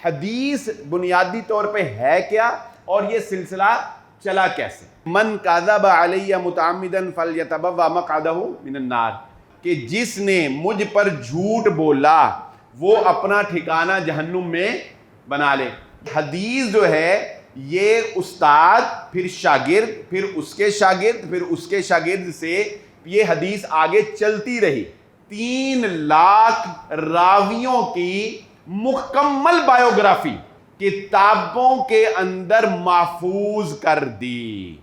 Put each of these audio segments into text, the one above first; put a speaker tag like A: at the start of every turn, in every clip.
A: حدیث بنیادی طور پہ ہے کیا اور یہ سلسلہ چلا کیسے؟ من کذب علی متعمدا فلیتبوأ مقعدہ من النار، کہ جس نے مجھ پر جھوٹ بولا وہ اپنا ٹھکانہ جہنم میں بنا لے۔ حدیث جو ہے یہ استاد، پھر شاگرد، پھر اس کے شاگرد، پھر اس کے شاگرد سے یہ حدیث آگے چلتی رہی۔ 3 لاکھ راویوں کی مکمل بایوگرافی کتابوں کے اندر محفوظ کر دی۔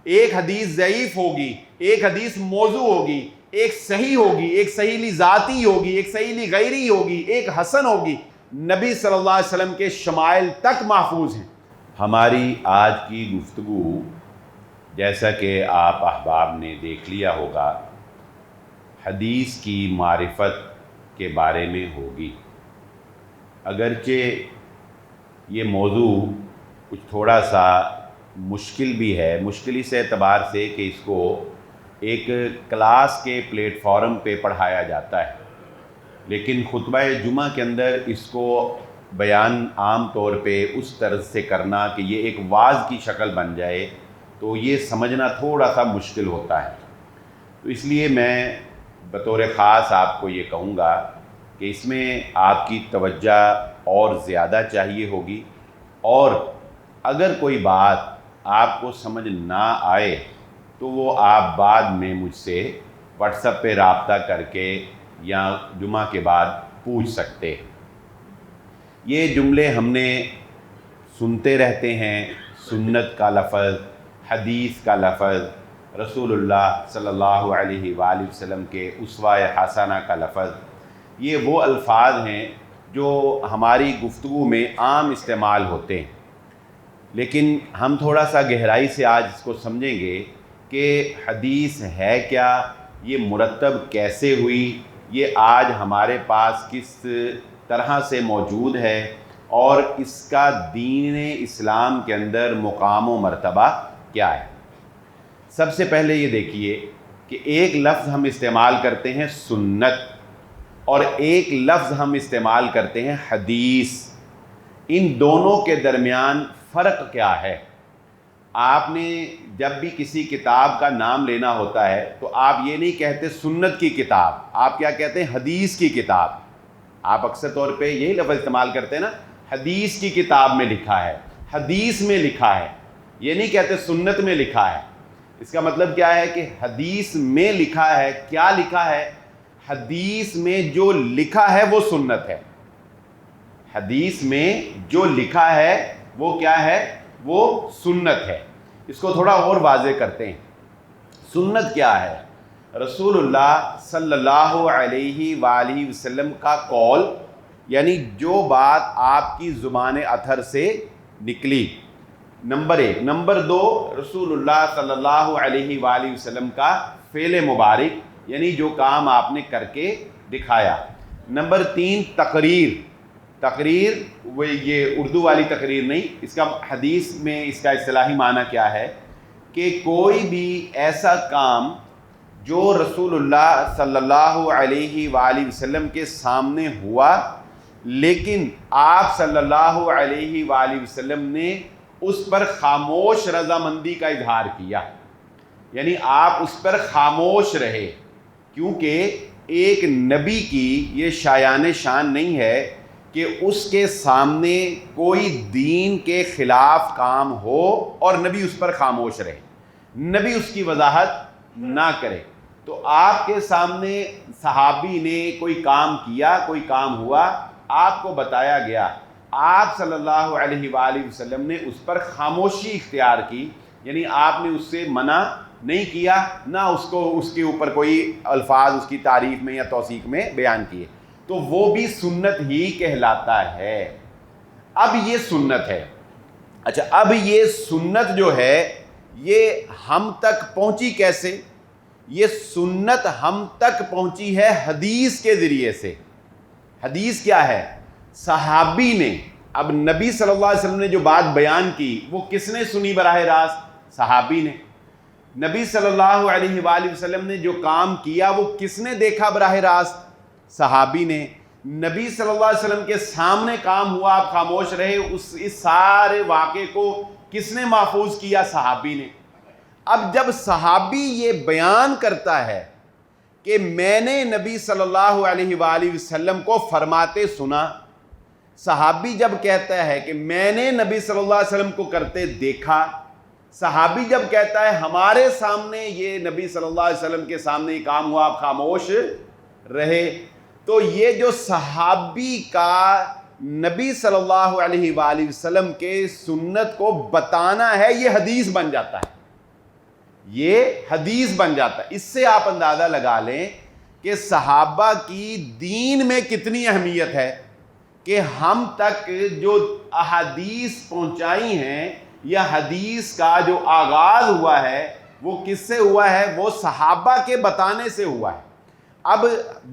A: ایک حدیث ضعیف ہوگی، ایک حدیث موضوع ہوگی، ایک صحیح ہوگی، ایک صحیح لی ذاتی ہوگی، ایک صحیح لی غیری ہوگی، ایک حسن ہوگی، نبی صلی اللہ علیہ وسلم کے شمائل تک محفوظ ہیں۔ ہماری آج کی گفتگو جیسا کہ آپ احباب نے دیکھ لیا ہوگا حدیث کی معرفت کے بارے میں ہوگی۔ اگرچہ یہ موضوع کچھ تھوڑا سا مشکل بھی ہے، مشکل اس اعتبار سے کہ اس کو ایک کلاس کے پلیٹ فارم پہ پڑھایا جاتا ہے، لیکن خطبہ جمعہ کے اندر اس کو بیان عام طور پہ اس طرز سے کرنا کہ یہ ایک واعظ کی شکل بن جائے تو یہ سمجھنا تھوڑا سا مشکل ہوتا ہے۔ تو اس لیے میں بطور خاص آپ کو یہ کہوں گا کہ اس میں آپ کی توجہ اور زیادہ چاہیے ہوگی، اور اگر کوئی بات آپ کو سمجھ نہ آئے تو وہ آپ بعد میں مجھ سے واٹس ایپ پہ رابطہ کر کے یا جمعہ کے بعد پوچھ سکتے ہیں۔ یہ جملے ہم نے سنتے رہتے ہیں، سنت کا لفظ، حدیث کا لفظ، رسول اللہ صلی اللہ علیہ وآلہ وسلم کے اسوہ حسنہ کا لفظ، یہ وہ الفاظ ہیں جو ہماری گفتگو میں عام استعمال ہوتے ہیں، لیکن ہم تھوڑا سا گہرائی سے آج اس کو سمجھیں گے کہ حدیث ہے کیا، یہ مرتب کیسے ہوئی، یہ آج ہمارے پاس کس طرح سے موجود ہے، اور اس کا دین اسلام کے اندر مقام و مرتبہ کیا ہے۔ سب سے پہلے یہ دیکھیے کہ ایک لفظ ہم استعمال کرتے ہیں سنت، اور ایک لفظ ہم استعمال کرتے ہیں حدیث۔ ان دونوں کے درمیان فرق کیا ہے؟ آپ نے جب بھی کسی کتاب کا نام لینا ہوتا ہے تو آپ یہ نہیں کہتے سنت کی کتاب، آپ کیا کہتے ہیں؟ حدیث کی کتاب۔ آپ اکثر طور پہ یہی لفظ استعمال کرتے ہیں نا، حدیث کی کتاب میں لکھا ہے، حدیث میں لکھا ہے، یہ نہیں کہتے سنت میں لکھا ہے۔ اس کا مطلب کیا ہے کہ حدیث میں لکھا ہے، کیا لکھا ہے؟ حدیث میں جو لکھا ہے وہ سنت ہے۔ حدیث میں جو لکھا ہے وہ کیا ہے؟ وہ سنت ہے۔ اس کو تھوڑا اور واضح کرتے ہیں۔ سنت کیا ہے؟ رسول اللہ صلی اللہ علیہ وآلہ وسلم کا قول، یعنی جو بات آپ کی زبان اطہر سے نکلی، نمبر 1۔ نمبر 2، رسول اللہ صلی اللہ علیہ وآلہ وسلم کا فعل مبارک، یعنی جو کام آپ نے کر کے دکھایا۔ نمبر 3، تقریر، وہ یہ اردو والی تقریر نہیں، اس کا حدیث میں اس کا اصطلاحی معنی کیا ہے کہ کوئی بھی ایسا کام جو رسول اللہ صلی اللہ علیہ وآلہ وسلم کے سامنے ہوا لیکن آپ صلی اللہ علیہ وآلہ وسلم نے اس پر خاموش رضامندی کا اظہار کیا، یعنی آپ اس پر خاموش رہے، کیونکہ ایک نبی کی یہ شایان شان نہیں ہے کہ اس کے سامنے کوئی دین کے خلاف کام ہو اور نبی اس پر خاموش رہے، نبی اس کی وضاحت نہ کرے۔ تو آپ کے سامنے صحابی نے کوئی کام کیا، کوئی کام ہوا، آپ کو بتایا گیا، آپ صلی اللہ علیہ وآلہ وسلم نے اس پر خاموشی اختیار کی، یعنی آپ نے اس سے منع نہیں کیا، نہ اس کے اوپر کوئی الفاظ اس کی تعریف میں یا توثیق میں بیان کیے، تو وہ بھی سنت ہی کہلاتا ہے۔ اب یہ سنت ہے۔ اچھا، اب یہ سنت جو ہے یہ ہم تک پہنچی کیسے؟ یہ سنت ہم تک پہنچی ہے حدیث کے ذریعے سے۔ حدیث کیا ہے؟ صحابی نے، اب نبی صلی اللہ علیہ وسلم نے جو بات بیان کی وہ کس نے سنی براہ راست؟ صحابی نے۔ نبی صلی اللہ علیہ وآلہ وسلم نے جو کام کیا وہ کس نے دیکھا براہ راست؟ صحابی نے۔ نبی صلی اللہ علیہ وسلم کے سامنے کام ہوا، آپ خاموش رہے، اس سارے واقعے کو کس نے محفوظ کیا؟ صحابی نے۔ اب جب صحابی یہ بیان کرتا ہے کہ میں نے نبی صلی اللہ علیہ وآلہ وسلم کو فرماتے سنا، صحابی جب کہتا ہے کہ میں نے نبی صلی اللہ علیہ وسلم کو کرتے دیکھا، صحابی جب کہتا ہے ہمارے سامنے یہ نبی صلی اللہ علیہ وسلم کے سامنے یہ کام ہوا، آپ خاموش رہے، تو یہ جو صحابی کا نبی صلی اللہ علیہ وآلہ وسلم کے سنت کو بتانا ہے، یہ حدیث بن جاتا ہے، یہ حدیث بن جاتا ہے۔ اس سے آپ اندازہ لگا لیں کہ صحابہ کی دین میں کتنی اہمیت ہے کہ ہم تک جو احادیث پہنچائی ہیں یا حدیث کا جو آغاز ہوا ہے وہ کس سے ہوا ہے؟ وہ صحابہ کے بتانے سے ہوا ہے۔ اب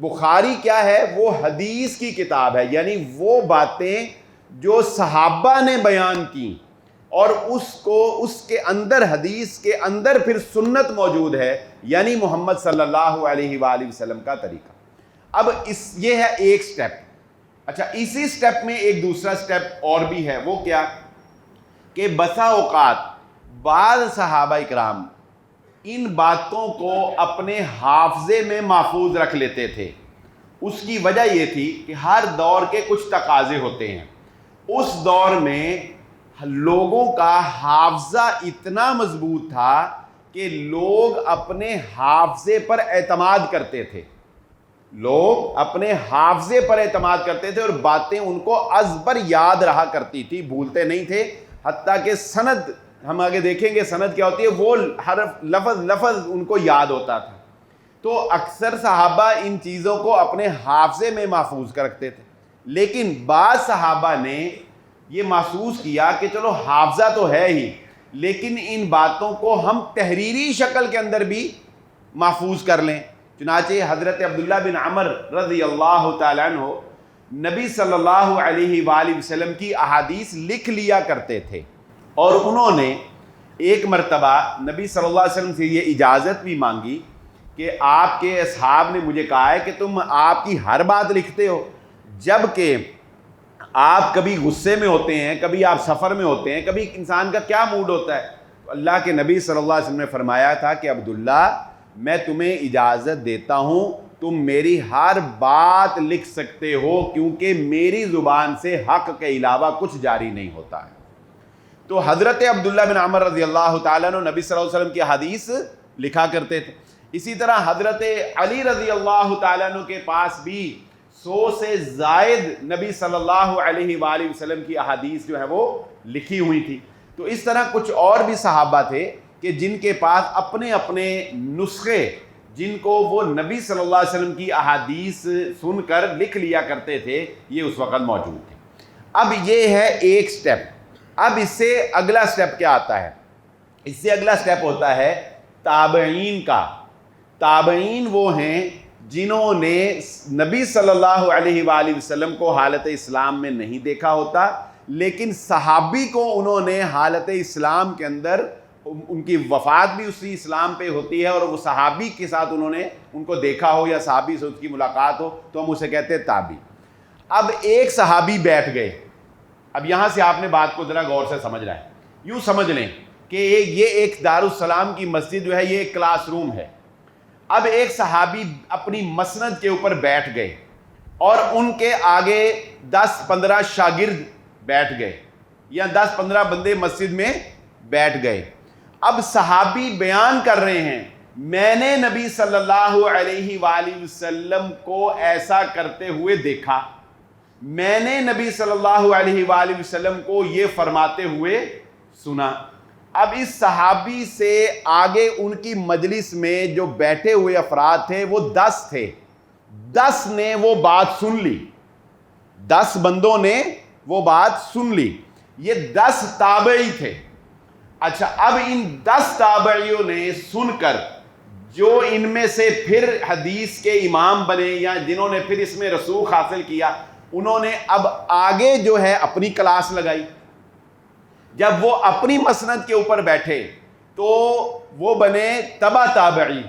A: بخاری کیا ہے؟ وہ حدیث کی کتاب ہے، یعنی وہ باتیں جو صحابہ نے بیان کی اور اس کے اندر، حدیث کے اندر پھر سنت موجود ہے، یعنی محمد صلی اللہ علیہ وآلہ وسلم کا طریقہ۔ اب یہ ہے ایک سٹیپ۔ اچھا، اسی سٹیپ میں ایک دوسرا سٹیپ اور بھی ہے، وہ کیا کہ بسا اوقات بعض صحابہ اکرام ان باتوں کو اپنے حافظے میں محفوظ رکھ لیتے تھے۔ اس کی وجہ یہ تھی کہ ہر دور کے کچھ تقاضے ہوتے ہیں۔ اس دور میں لوگوں کا حافظہ اتنا مضبوط تھا کہ لوگ اپنے حافظے پر اعتماد کرتے تھے، لوگ اپنے حافظے پر اعتماد کرتے تھے اور باتیں ان کو ازبر یاد رہا کرتی تھی، بھولتے نہیں تھے۔ حتیٰ کہ سند، ہم آگے دیکھیں گے سند کیا ہوتی ہے، وہ حرف لفظ ان کو یاد ہوتا تھا۔ تو اکثر صحابہ ان چیزوں کو اپنے حافظے میں محفوظ کر رکھتے تھے، لیکن بعض صحابہ نے یہ محسوس کیا کہ چلو حافظہ تو ہے ہی، لیکن ان باتوں کو ہم تحریری شکل کے اندر بھی محفوظ کر لیں۔ چنانچہ حضرت عبداللہ بن عمر رضی اللہ تعالیٰ عنہ نبی صلی اللہ علیہ وآلہ وسلم کی احادیث لکھ لیا کرتے تھے، اور انہوں نے ایک مرتبہ نبی صلی اللہ علیہ وسلم سے یہ اجازت بھی مانگی کہ آپ کے اصحاب نے مجھے کہا ہے کہ تم آپ کی ہر بات لکھتے ہو، جبکہ آپ کبھی غصے میں ہوتے ہیں، کبھی آپ سفر میں ہوتے ہیں، کبھی انسان کا کیا موڈ ہوتا ہے۔ اللہ کے نبی صلی اللہ علیہ وسلم نے فرمایا تھا کہ عبداللہ میں تمہیں اجازت دیتا ہوں، تم میری ہر بات لکھ سکتے ہو، کیونکہ میری زبان سے حق کے علاوہ کچھ جاری نہیں ہوتا ہے۔ تو حضرت عبداللہ بن عمر رضی اللہ تعالیٰ عنہ نبی صلی اللہ علیہ وسلم کی حدیث لکھا کرتے تھے۔ اسی طرح حضرت علی رضی اللہ تعالیٰ عنہ کے پاس بھی 100 سے زائد نبی صلی اللہ علیہ وآلہ وسلم کی احادیث جو ہے وہ لکھی ہوئی تھی۔ تو اس طرح کچھ اور بھی صحابہ تھے کہ جن کے پاس اپنے اپنے نسخے، جن کو وہ نبی صلی اللہ علیہ وسلم کی احادیث سن کر لکھ لیا کرتے تھے، یہ اس وقت موجود تھے۔ اب یہ ہے ایک سٹیپ۔ اب اس سے اگلا سٹیپ کیا آتا ہے؟ اس سے اگلا سٹیپ ہوتا ہے تابعین کا۔ تابعین وہ ہیں جنہوں نے نبی صلی اللہ علیہ وآلہ وسلم کو حالت اسلام میں نہیں دیکھا ہوتا، لیکن صحابی کو انہوں نے حالت اسلام کے اندر، ان کی وفات بھی اسی اسلام پہ ہوتی ہے اور وہ صحابی کے ساتھ انہوں نے ان کو دیکھا ہو یا صحابی سے اس کی ملاقات ہو، تو ہم اسے کہتے ہیں تابعی۔ اب ایک صحابی بیٹھ گئے۔ اب یہاں سے آپ نے بات کو ذرا غور سے سمجھ رہا ہے۔ یوں سمجھ لیں کہ یہ ایک دارالسلام کی مسجد جو ہے یہ ایک کلاس روم ہے۔ اب ایک صحابی اپنی مسند کے اوپر بیٹھ گئے اور ان کے آگے 10-15 شاگرد بیٹھ گئے یا 10-15 بندے مسجد میں بیٹھ گئے۔ اب صحابی بیان کر رہے ہیں، میں نے نبی صلی اللہ علیہ وآلہ وسلم کو ایسا کرتے ہوئے دیکھا، میں نے نبی صلی اللہ علیہ وآلہ وسلم کو یہ فرماتے ہوئے سنا۔ اب اس صحابی سے آگے ان کی مجلس میں جو بیٹھے ہوئے افراد تھے وہ 10 تھے، 10 نے وہ بات سن لی، 10 بندوں نے وہ بات سن لی، یہ 10 تابعی تھے۔ اچھا، اب ان 10 تابعیوں نے سن کر، جو ان میں سے پھر حدیث کے امام بنے یا جنہوں نے پھر اس میں رسوخ حاصل کیا، انہوں نے اب آگے جو ہے اپنی کلاس لگائی۔ جب وہ اپنی مسند کے اوپر بیٹھے تو وہ بنے تبع تابعی،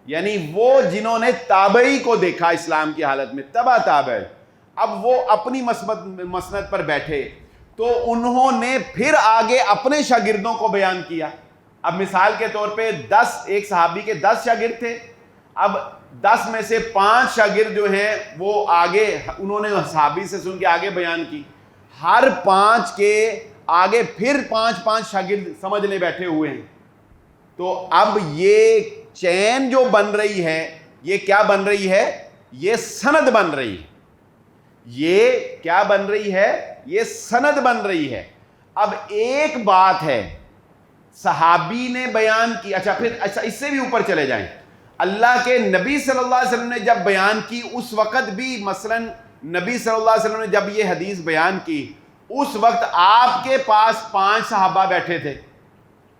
A: یعنی وہ جنہوں نے تابعی کو دیکھا اسلام کی حالت میں، تبع تابعی۔ اب وہ اپنی مسند پر بیٹھے تو انہوں نے پھر آگے اپنے شاگردوں کو بیان کیا. اب مثال کے طور پہ ایک صحابی کے 10 شاگرد تھے. اب 10 میں سے 5 شاگرد جو ہیں وہ آگے انہوں نے صحابی سے سن کے آگے بیان کی. ہر 5 کے آگے پھر 5 شاگرد سمجھنے بیٹھے ہوئے ہیں. تو اب یہ چین جو بن رہی ہے یہ کیا بن رہی ہے؟ یہ سند بن رہی ہے. یہ کیا بن رہی ہے؟ یہ سند بن رہی ہے. اب ایک بات ہے صحابی نے بیان کی. اچھا اس سے بھی اوپر چلے جائیں. اللہ کے نبی صلی اللہ علیہ وسلم نے جب بیان کی اس وقت بھی مثلا نبی صلی اللہ علیہ وسلم نے جب یہ حدیث بیان کی اس وقت آپ کے پاس 5 صحابہ بیٹھے تھے.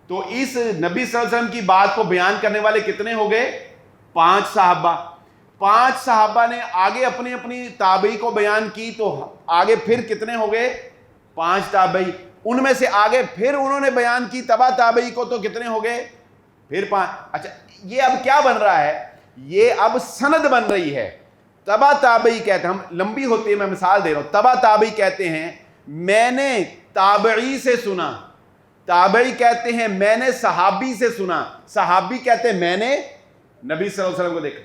A: تو اس نبی صلی اللہ علیہ وسلم کی بات کو بیان کرنے والے کتنے ہو گئے؟ 5 صحابہ. 5 صحابہ نے آگے اپنی اپنی تابعی کو بیان کی تو آگے پھر کتنے ہو گئے؟ 5 تابعی. ان میں سے آگے پھر انہوں نے بیان کی تبع تابعی کو تو کتنے ہو گئے؟ پھر 5. اچھا یہ اب کیا بن رہا ہے؟ یہ اب سند بن رہی ہے. تبع تابعی کہتے ہیں, ہم لمبی ہوتی ہے میں مثال دے رہا ہوں. تبع تابعی کہتے ہیں میں نے تابعی سے سنا. تابعی کہتے ہیں میں نے صحابی سے سنا. صحابی کہتے ہیں میں نے نبی صلی اللہ علیہ وسلم کو دیکھا.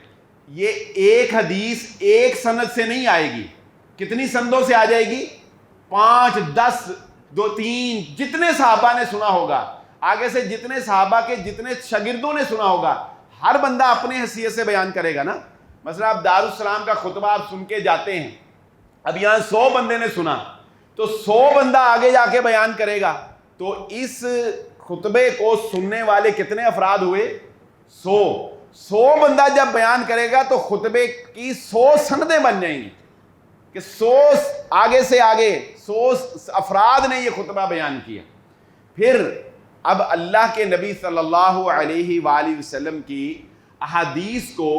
A: یہ ایک حدیث ایک سند سے نہیں آئے گی. کتنی سندوں سے آ جائے گی؟ 5 10 2 3 جتنے صحابہ نے سنا ہوگا, آگے سے جتنے صحابہ کے جتنے شاگردوں نے سنا ہوگا, ہر بندہ اپنے حیثیت سے بیان کرے گا نا. مثلا آپ دارالسلام کا خطبہ آپ سن کے جاتے ہیں, اب یہاں 100 بندے نے سنا تو 100 بندہ آگے جا کے بیان کرے گا. تو اس خطبے کو سننے والے کتنے افراد ہوئے؟ 100 بندہ جب بیان کرے گا تو خطبے کی 100 سندیں بن جائیں گی کہ 100 آگے سے آگے 100 افراد نے یہ خطبہ بیان کیا. پھر اب اللہ کے نبی صلی اللہ علیہ وآلہ وسلم کی احادیث کو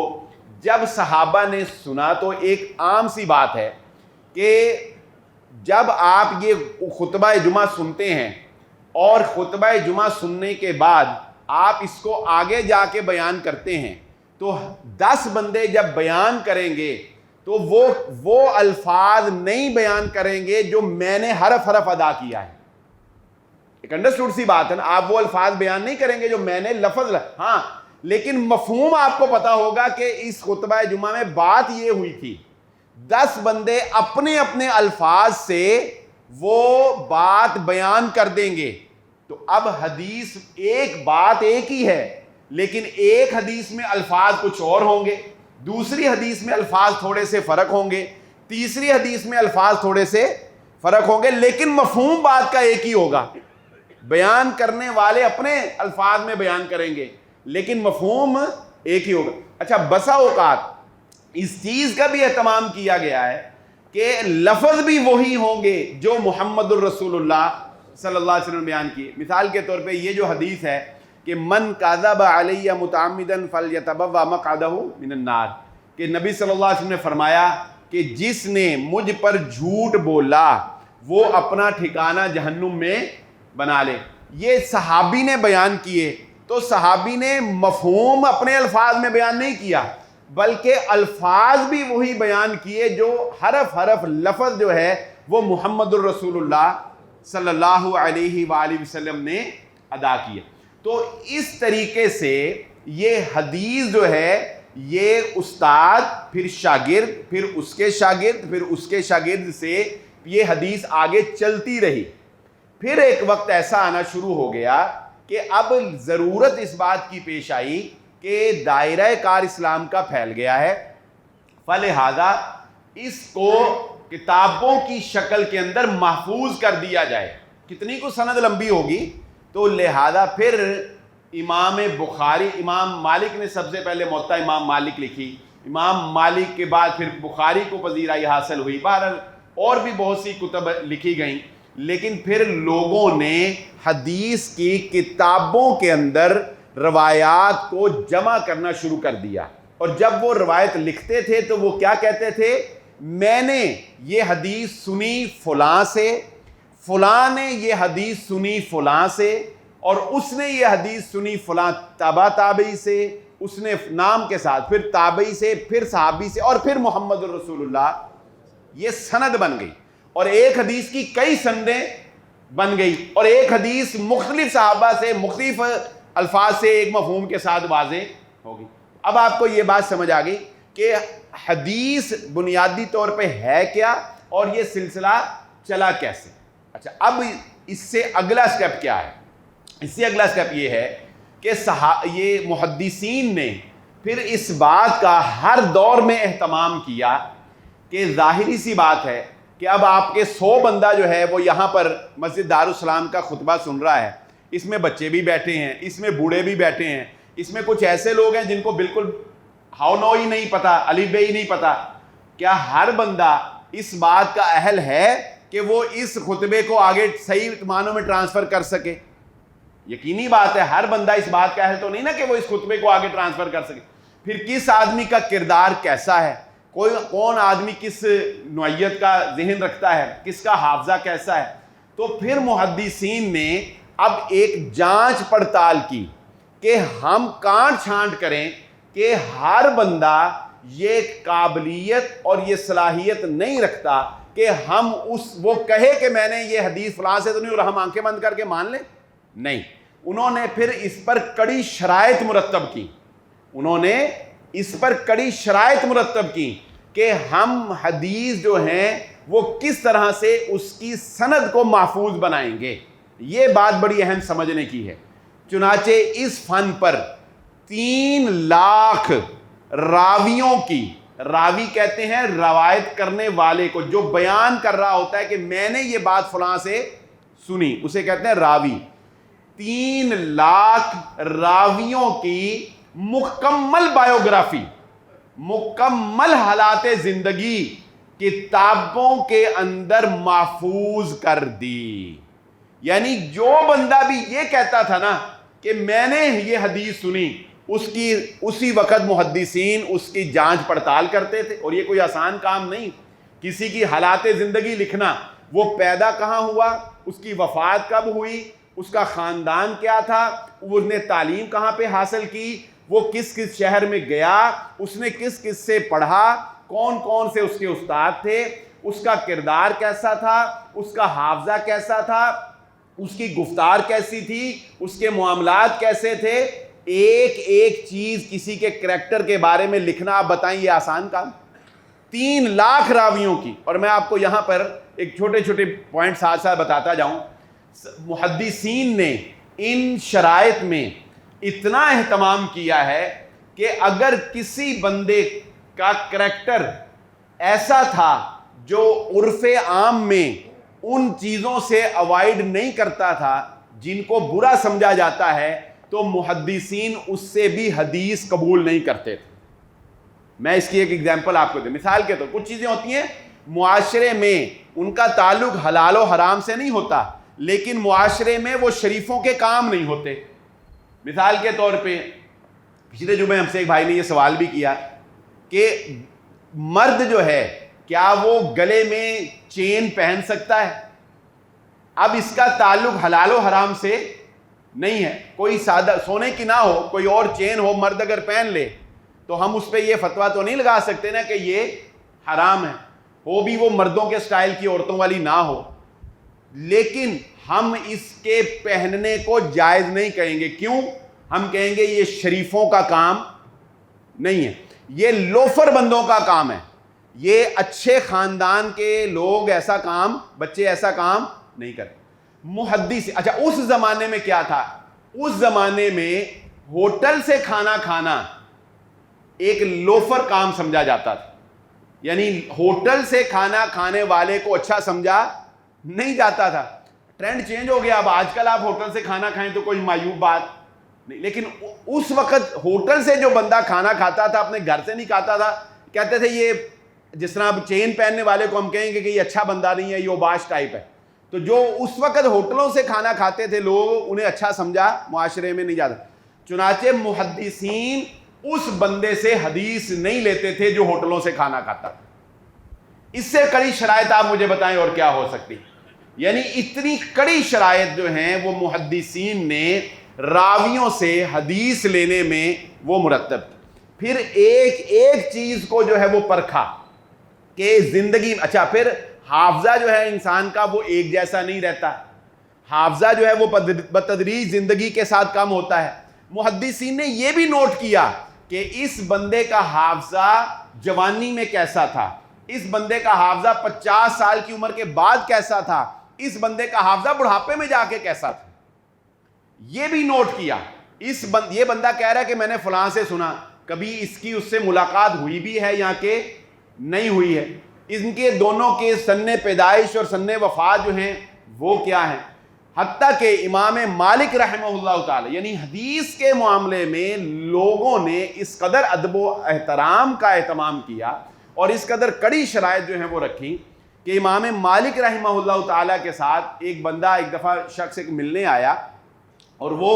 A: جب صحابہ نے سنا تو ایک عام سی بات ہے کہ جب آپ یہ خطبہ جمعہ سنتے ہیں اور خطبہ جمعہ سننے کے بعد آپ اس کو آگے جا کے بیان کرتے ہیں تو 10 بندے جب بیان کریں گے تو وہ الفاظ نہیں بیان کریں گے جو میں نے حرف ادا کیا ہے. ایک انڈرسٹوڈ سی بات ہے نا, آپ وہ الفاظ بیان نہیں کریں گے جو میں نے ہاں لیکن مفہوم آپ کو پتا ہوگا کہ اس خطبہ جمعہ میں بات یہ ہوئی تھی. 10 بندے اپنے اپنے الفاظ سے وہ بات بیان کر دیں گے. تو اب حدیث ایک بات ایک ہی ہے لیکن ایک حدیث میں الفاظ کچھ اور ہوں گے, دوسری حدیث میں الفاظ تھوڑے سے فرق ہوں گے, تیسری حدیث میں الفاظ تھوڑے سے فرق ہوں گے, لیکن مفہوم بات کا ایک ہی ہوگا. بیان کرنے والے اپنے الفاظ میں بیان کریں گے لیکن مفہوم ایک ہی ہوگا. اچھا بسا اوقات اس چیز کا بھی اہتمام کیا گیا ہے کہ لفظ بھی وہی ہوں گے جو محمد الرسول اللہ صلی اللہ علیہ وسلم بیان کیے. مثال کے طور پہ یہ جو حدیث ہے کہ من کذب علی متعمدا فلیتبوأ مقعدہ من النار, کہ نبی صلی اللہ علیہ وسلم نے فرمایا کہ جس نے مجھ پر جھوٹ بولا وہ اپنا ٹھکانہ جہنم میں بنا لے. یہ صحابی نے بیان کیے تو صحابی نے مفہوم اپنے الفاظ میں بیان نہیں کیا بلکہ الفاظ بھی وہی بیان کیے جو حرف لفظ جو ہے وہ محمد الرسول اللہ صلی اللہ علیہ وآلہ وسلم نے ادا کیا. تو اس طریقے سے یہ حدیث جو ہے یہ استاد پھر شاگرد پھر اس کے شاگرد پھر اس کے شاگرد سے یہ حدیث آگے چلتی رہی. پھر ایک وقت ایسا آنا شروع ہو گیا کہ اب ضرورت اس بات کی پیش آئی کہ دائرہ کار اسلام کا پھیل گیا ہے, فلہذا اس کو کتابوں کی شکل کے اندر محفوظ کر دیا جائے. کتنی کو سند لمبی ہوگی تو لہذا پھر امام بخاری, امام مالک نے سب سے پہلے موطا امام مالک لکھی, امام مالک کے بعد پھر بخاری کو پذیرائی حاصل ہوئی, بہرحال اور بھی بہت سی کتب لکھی گئیں. لیکن پھر لوگوں نے حدیث کی کتابوں کے اندر روایات کو جمع کرنا شروع کر دیا, اور جب وہ روایت لکھتے تھے تو وہ کیا کہتے تھے, میں نے یہ حدیث سنی فلاں سے, فلاں نے یہ حدیث سنی فلاں سے, اور اس نے یہ حدیث سنی فلاں تبع تابعی سے, اس نے نام کے ساتھ پھر تابعی سے پھر صحابی سے اور پھر محمد الرسول اللہ یہ سند بن گئی، اور ایک حدیث کی کئی سندیں بن گئی، اور ایک حدیث مختلف صحابہ سے مختلف الفاظ سے ایک مفہوم کے ساتھ واضح ہوگی۔ اب آپ کو یہ بات سمجھ آ گئی کہ حدیث بنیادی طور پہ ہے کیا اور یہ سلسلہ چلا کیسے۔ اچھا، اب اس سے اگلا سٹیپ کیا ہے؟ اس سے اگلا سٹیپ یہ ہے کہ یہ محدثین نے پھر اس بات کا ہر دور میں اہتمام کیا کہ ظاہری سی بات ہے کہ اب آپ کے 100 بندہ جو ہے وہ یہاں پر مسجد دارالسلام کا خطبہ سن رہا ہے، اس میں بچے بھی بیٹھے ہیں، اس میں بوڑھے بھی بیٹھے ہیں، اس میں کچھ ایسے لوگ ہیں جن کو بالکل ہاؤ نو ہی نہیں پتا، الف بے ہی نہیں پتا۔ کیا ہر بندہ اس بات کا اہل ہے کہ وہ اس خطبے کو آگے صحیح معنوں میں ٹرانسفر کر سکے؟ یقینی بات ہے ہر بندہ اس بات کا اہل تو نہیں نا کہ وہ اس خطبے کو آگے ٹرانسفر کر سکے۔ پھر کس آدمی کا کردار کیسا ہے، کون آدمی کس نوعیت کا ذہن رکھتا ہے، کس کا حافظہ کیسا ہے، تو پھر محدثین نے اب ایک جانچ پڑتال کی کہ ہم کانٹ چھانٹ کریں کہ ہر بندہ یہ قابلیت اور یہ صلاحیت نہیں رکھتا کہ ہم وہ کہے کہ میں نے یہ حدیث فلاں سے تو نہیں اور ہم آنکھیں بند کر کے مان لیں۔ نہیں، انہوں نے پھر اس پر کڑی شرائط مرتب کی، انہوں نے اس پر کڑی شرائط مرتب کی کہ ہم حدیث جو ہیں وہ کس طرح سے اس کی سند کو محفوظ بنائیں گے۔ یہ بات بڑی اہم سمجھنے کی ہے۔ چنانچہ اس فن پر 3 لاکھ راویوں کی، راوی کہتے ہیں روایت کرنے والے کو، جو بیان کر رہا ہوتا ہے کہ میں نے یہ بات فلاں سے سنی، اسے کہتے ہیں راوی۔ 3 لاکھ راویوں کی مکمل بایوگرافی، مکمل حالات زندگی کتابوں کے اندر محفوظ کر دی۔ یعنی جو بندہ بھی یہ کہتا تھا نا کہ میں نے یہ حدیث سنی، اسی وقت محدثین اس کی جانچ پڑتال کرتے تھے، اور یہ کوئی آسان کام نہیں۔ کسی کی حالات زندگی لکھنا، وہ پیدا کہاں ہوا، اس کی وفات کب ہوئی، اس کا خاندان کیا تھا، اس نے تعلیم کہاں پہ حاصل کی، وہ کس کس شہر میں گیا، اس نے کس کس سے پڑھا، کون کون سے اس کے استاد تھے، اس کا کردار کیسا تھا، اس کا حافظہ کیسا تھا، اس کی گفتار کیسی تھی، اس کے معاملات کیسے تھے، ایک ایک چیز کسی کے کریکٹر کے بارے میں لکھنا، آپ بتائیں یہ آسان کام؟ 3 لاکھ راویوں کی۔ اور میں آپ کو یہاں پر ایک چھوٹے چھوٹے پوائنٹ ساتھ ساتھ بتاتا جاؤں۔ محدثین نے ان شرائط میں اتنا اہتمام کیا ہے کہ اگر کسی بندے کا کریکٹر ایسا تھا جو عرف عام میں ان چیزوں سے اوائڈ نہیں کرتا تھا جن کو برا سمجھا جاتا ہے، تو محدثین اس سے بھی حدیث قبول نہیں کرتے تھے۔ میں اس کی ایک ایگزامپل آپ کو دوں، مثال کے طور کچھ چیزیں ہوتی ہیں معاشرے میں ان کا تعلق حلال و حرام سے نہیں ہوتا، لیکن معاشرے میں وہ شریفوں کے کام نہیں ہوتے۔ مثال کے طور پہ پچھلے جمعے ہم سے ایک بھائی نے یہ سوال بھی کیا کہ مرد جو ہے کیا وہ گلے میں چین پہن سکتا ہے؟ اب اس کا تعلق حلال و حرام سے نہیں ہے، کوئی سادہ سونے کی نہ ہو، کوئی اور چین ہو، مرد اگر پہن لے تو ہم اس پہ یہ فتویٰ تو نہیں لگا سکتے نا کہ یہ حرام ہے، وہ بھی وہ مردوں کے سٹائل کی عورتوں والی نہ ہو، لیکن ہم اس کے پہننے کو جائز نہیں کہیں گے۔ کیوں؟ ہم کہیں گے یہ شریفوں کا کام نہیں ہے، یہ لوفر بندوں کا کام ہے، یہ اچھے خاندان کے لوگ ایسا کام، بچے ایسا کام نہیں کرتے۔ محدث، اچھا اس زمانے میں کیا تھا؟ اس زمانے میں ہوٹل سے کھانا کھانا ایک لوفر کام سمجھا جاتا تھا، یعنی ہوٹل سے کھانا کھانے والے کو اچھا سمجھا نہیں جاتا تھا۔ ٹرینڈ چینج ہو گیا، اب آج کل آپ ہوٹل سے کھانا کھائیں تو کوئی معیوب بات نہیں، لیکن اس وقت ہوٹل سے جو بندہ کھانا کھاتا تھا اپنے گھر سے نہیں کھاتا تھا، کہتے تھے یہ جس طرح اب چین پہننے والے کو ہم کہیں گے کہ یہ اچھا بندہ نہیں ہے، یہ اوباش ٹائپ ہے، تو جو اس وقت ہوٹلوں سے کھانا کھاتے تھے لوگ، انہیں اچھا سمجھا معاشرے میں نہیں جاتا۔ چنانچہ محدثین اس بندے سے حدیث نہیں لیتے تھے جو ہوٹلوں سے کھانا کھاتا تھا۔ اس سے کڑی شرائط آپ مجھے بتائیں اور کیا ہو سکتی؟ یعنی اتنی کڑی شرائط جو ہیں وہ محدثین نے راویوں سے حدیث لینے میں وہ مرتب کی۔ پھر ایک ایک چیز کو جو ہے وہ پرکھا، کہ زندگی، اچھا پھر حافظہ جو ہے انسان کا وہ ایک جیسا نہیں رہتا، حافظہ جو ہے وہ بتدریج زندگی کے ساتھ کم ہوتا ہے۔ محدثین نے یہ بھی نوٹ کیا کہ اس بندے کا حافظہ جوانی میں کیسا تھا، اس بندے کا حافظہ 50 سال کی عمر کے بعد کیسا تھا، اس بندے کا حافظہ بڑھاپے میں جا کے کیسا تھا، یہ بھی نوٹ کیا۔ یہ بندہ کہہ رہا ہے کہ میں نے فلاں سے سنا، کبھی اس کی اس سے ملاقات ہوئی بھی ہے یا کہ نہیں ہوئی ہے، ان کے دونوں کے سن پیدائش اور سن وفات جو ہیں وہ کیا ہیں۔ حتیٰ کہ امام مالک رحمہ اللہ تعالی، یعنی حدیث کے معاملے میں لوگوں نے اس قدر ادب و احترام کا اہتمام کیا اور اس قدر کڑی شرائط جو ہیں وہ رکھی کہ امام مالک رحمہ اللہ تعالی کے ساتھ ایک بندہ ایک دفعہ شخص ایک ملنے آیا، اور وہ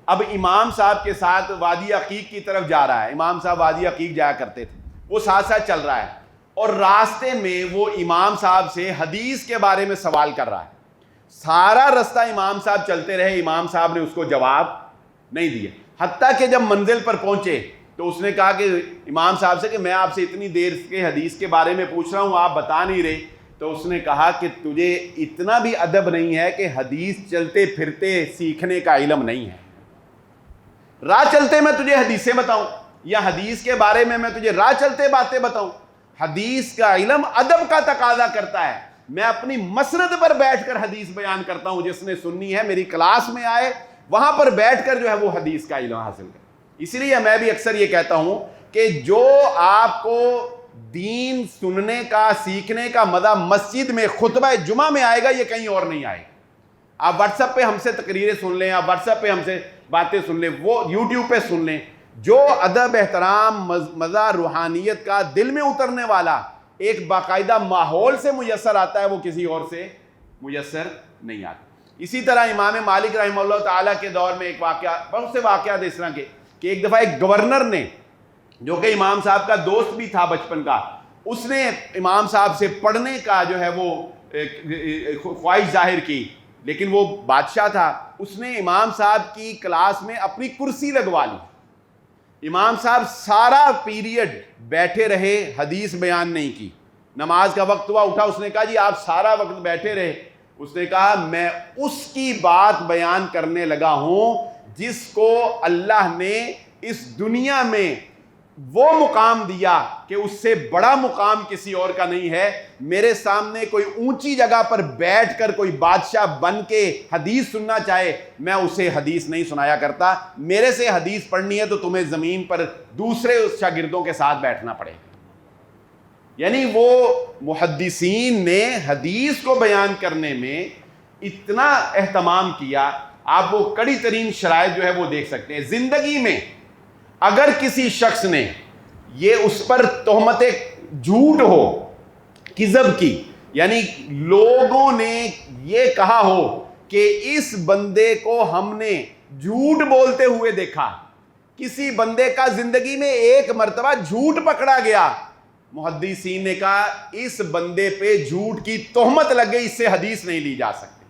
A: اب امام صاحب کے ساتھ وادی عقیق کی طرف جا رہا ہے، امام صاحب وادی عقیق جایا کرتے تھے، وہ ساتھ ساتھ چل رہا ہے، اور راستے میں وہ امام صاحب سے حدیث کے بارے میں سوال کر رہا ہے۔ سارا رستہ امام صاحب چلتے رہے، امام صاحب نے اس کو جواب نہیں دیا، حتیٰ کہ جب منزل پر پہنچے تو اس نے کہا کہ امام صاحب سے کہ میں آپ سے اتنی دیر کے حدیث کے بارے میں پوچھ رہا ہوں، آپ بتا نہیں رہے۔ تو اس نے کہا کہ تجھے اتنا بھی ادب نہیں ہے کہ حدیث چلتے پھرتے سیکھنے کا علم نہیں ہے، راہ چلتے میں تجھے حدیثیں بتاؤں یا حدیث کے بارے میں تجھے راہ چلتے باتیں بتاؤں؟ حدیث کا علم ادب کا تقاضا کرتا ہے، میں اپنی مسند پر بیٹھ کر حدیث بیان کرتا ہوں، جس نے سننی ہے میری کلاس میں آئے، وہاں پر بیٹھ کر جو ہے وہ حدیث کا علم حاصل کرے۔ اسی لیے میں بھی اکثر یہ کہتا ہوں کہ جو آپ کو دین سننے کا سیکھنے کا مزہ مسجد میں خطبہ جمعہ میں آئے گا، یہ کہیں اور نہیں آئے گا۔ آپ واٹس ایپ پہ ہم سے تقریریں سن لیں، آپ واٹس ایپ پہ ہم سے باتیں سن لیں، وہ یوٹیوب پہ سن لیں، جو ادب احترام مزہ روحانیت کا دل میں اترنے والا ایک باقاعدہ ماحول سے میسر آتا ہے، وہ کسی اور سے میسر نہیں آتا۔ اسی طرح امام مالک رحمہ اللہ تعالیٰ کے دور میں ایک واقعہ، بہت سے واقعات اس طرح کے، کہ ایک دفعہ ایک گورنر نے، جو کہ امام صاحب کا دوست بھی تھا بچپن کا، اس نے امام صاحب سے پڑھنے کا جو ہے وہ خواہش ظاہر کی، لیکن وہ بادشاہ تھا، اس نے امام صاحب کی کلاس میں اپنی کرسی لگوا لی، امام صاحب سارا پیریڈ بیٹھے رہے، حدیث بیان نہیں کی، نماز کا وقت ہوا، اٹھا، اس نے کہا جی آپ سارا وقت بیٹھے رہے، اس نے کہا میں اس کی بات بیان کرنے لگا ہوں جس کو اللہ نے اس دنیا میں وہ مقام دیا کہ اس سے بڑا مقام کسی اور کا نہیں ہے۔ میرے سامنے کوئی اونچی جگہ پر بیٹھ کر کوئی بادشاہ بن کے حدیث سننا چاہے، میں اسے حدیث نہیں سنایا کرتا، میرے سے حدیث پڑھنی ہے تو تمہیں زمین پر دوسرے شاگردوں کے ساتھ بیٹھنا پڑے گا۔ یعنی وہ محدثین نے حدیث کو بیان کرنے میں اتنا اہتمام کیا، آپ وہ کڑی ترین شرائط جو ہے وہ دیکھ سکتے ہیں۔ زندگی میں اگر کسی شخص نے یہ اس پر تہمت جھوٹ ہو، کذب کی، یعنی لوگوں نے یہ کہا ہو کہ اس بندے کو ہم نے جھوٹ بولتے ہوئے دیکھا، کسی بندے کا زندگی میں ایک مرتبہ جھوٹ پکڑا گیا، محدثین نے کہا اس بندے پہ جھوٹ کی تہمت لگ گئی، اس سے حدیث نہیں لی جا سکتی۔